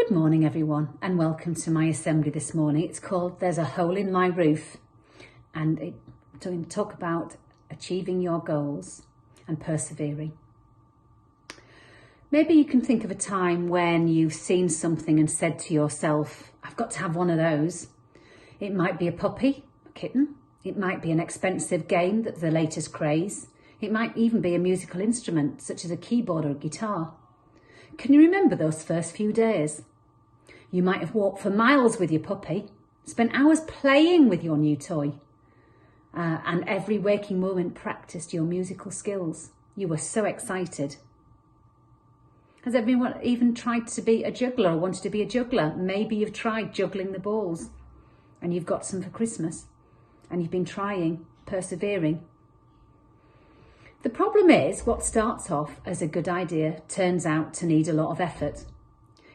Good morning everyone and welcome to my assembly this morning. It's called There's a Hole in My Roof, and it's going to talk about achieving your goals and persevering. Maybe you can think of a time when you've seen something and said to yourself, I've got to have one of those. It might be a puppy, a kitten. It might be an expensive game that's the latest craze. It might even be a musical instrument such as a keyboard or a guitar. Can you remember those first few days? You might have walked for miles with your puppy, spent hours playing with your new toy, and every waking moment practiced your musical skills. You were so excited. Has everyone even tried to be a juggler or wanted to be a juggler? Maybe you've tried juggling the balls and you've got some for Christmas and you've been trying, persevering. The problem is what starts off as a good idea turns out to need a lot of effort.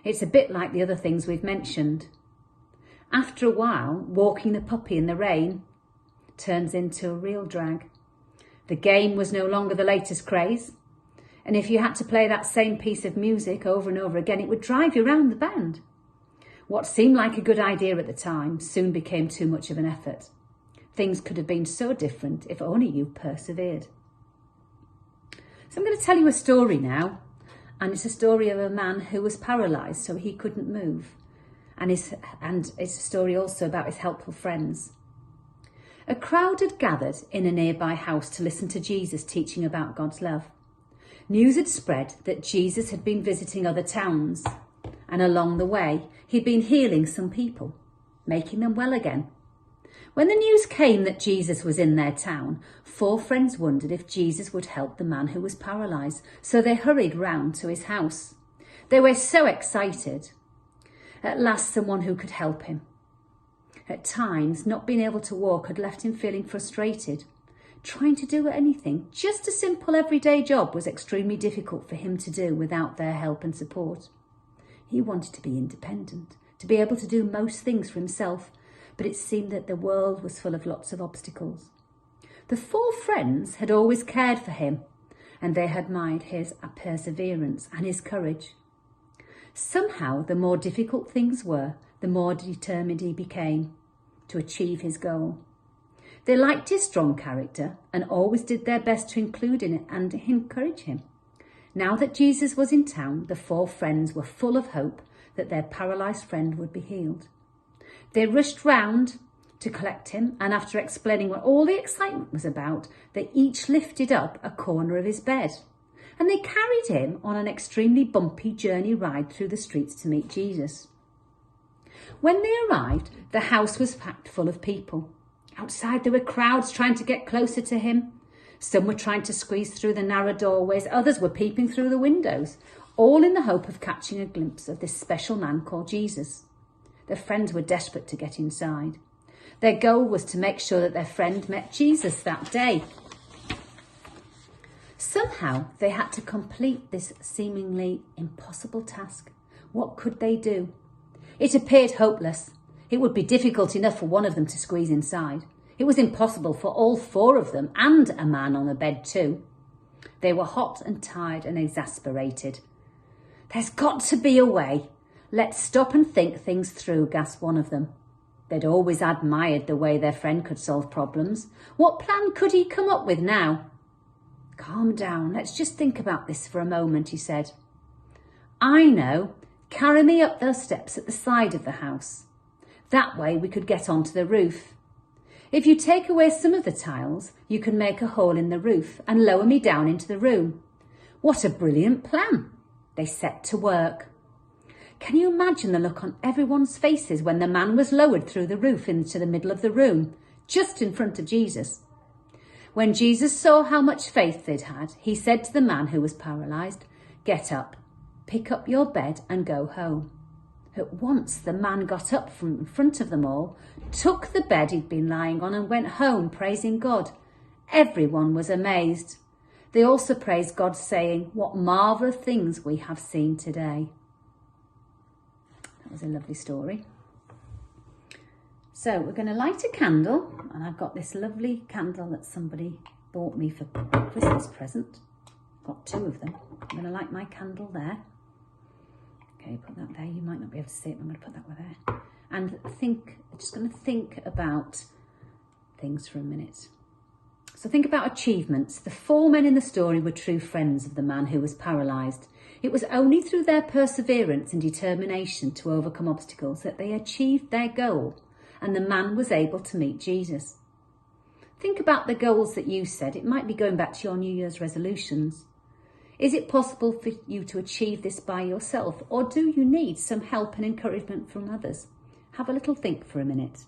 It's a bit like the other things we've mentioned. After a while, walking the puppy in the rain turns into a real drag. The game was no longer the latest craze. And if you had to play that same piece of music over and over again, it would drive you around the bend. What seemed like a good idea at the time soon became too much of an effort. Things could have been so different if only you persevered. So I'm going to tell you a story now, and it's a story of a man who was paralysed, so he couldn't move. And it's a story also about his helpful friends. A crowd had gathered in a nearby house to listen to Jesus teaching about God's love. News had spread that Jesus had been visiting other towns, and along the way, he'd been healing some people, making them well again. When the news came that Jesus was in their town, 4 friends wondered if Jesus would help the man who was paralysed, so they hurried round to his house. They were so excited. At last, someone who could help him. At times, not being able to walk had left him feeling frustrated. Trying to do anything, just a simple everyday job, was extremely difficult for him to do without their help and support. He wanted to be independent, to be able to do most things for himself, but it seemed that the world was full of lots of obstacles. The 4 friends had always cared for him, and they admired his perseverance and his courage. Somehow, the more difficult things were, the more determined he became to achieve his goal. They liked his strong character and always did their best to include in it and encourage him. Now that Jesus was in town, the 4 friends were full of hope that their paralysed friend would be healed. They rushed round to collect him, and after explaining what all the excitement was about, they each lifted up a corner of his bed, and they carried him on an extremely bumpy journey ride through the streets to meet Jesus. When they arrived, the house was packed full of people. Outside there were crowds trying to get closer to him. Some were trying to squeeze through the narrow doorways, others were peeping through the windows, all in the hope of catching a glimpse of this special man called Jesus. Their friends were desperate to get inside. Their goal was to make sure that their friend met Jesus that day. Somehow they had to complete this seemingly impossible task. What could they do? It appeared hopeless. It would be difficult enough for one of them to squeeze inside. It was impossible for all 4 of them, and a man on the bed too. They were hot and tired and exasperated. There's got to be a way. Let's stop and think things through, gasped one of them. They'd always admired the way their friend could solve problems. What plan could he come up with now? Calm down, let's just think about this for a moment, he said. I know. Carry me up those steps at the side of the house. That way we could get onto the roof. If you take away some of the tiles, you can make a hole in the roof and lower me down into the room. What a brilliant plan. They set to work. Can you imagine the look on everyone's faces when the man was lowered through the roof into the middle of the room, just in front of Jesus? When Jesus saw how much faith they'd had, he said to the man who was paralysed, "Get up, pick up your bed and go home." At once the man got up from in front of them all, took the bed he'd been lying on and went home praising God. Everyone was amazed. They also praised God, saying, "What marvellous things we have seen today." That was a lovely story. So we're going to light a candle, and I've got this lovely candle that somebody bought me for a Christmas present. Got 2 of them. I'm going to light my candle there. Okay, Okay, put that there. You might not be able to see it, but I'm going to put that there. And just going to think about things for a minute. So think about achievements. The 4 men in the story were true friends of the man who was paralysed. It was only through their perseverance and determination to overcome obstacles that they achieved their goal, and the man was able to meet Jesus. Think about the goals that you set. It might be going back to your New Year's resolutions. Is it possible for you to achieve this by yourself, or do you need some help and encouragement from others? Have a little think for a minute.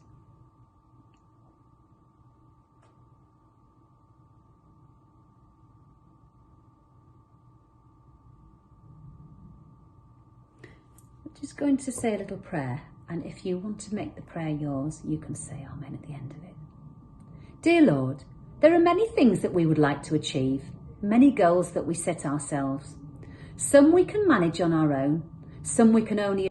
I'm just going to say a little prayer, and if you want to make the prayer yours, you can say amen at the end of it. Dear Lord, there are many things that we would like to achieve, many goals that we set ourselves. Some we can manage on our own, some we can only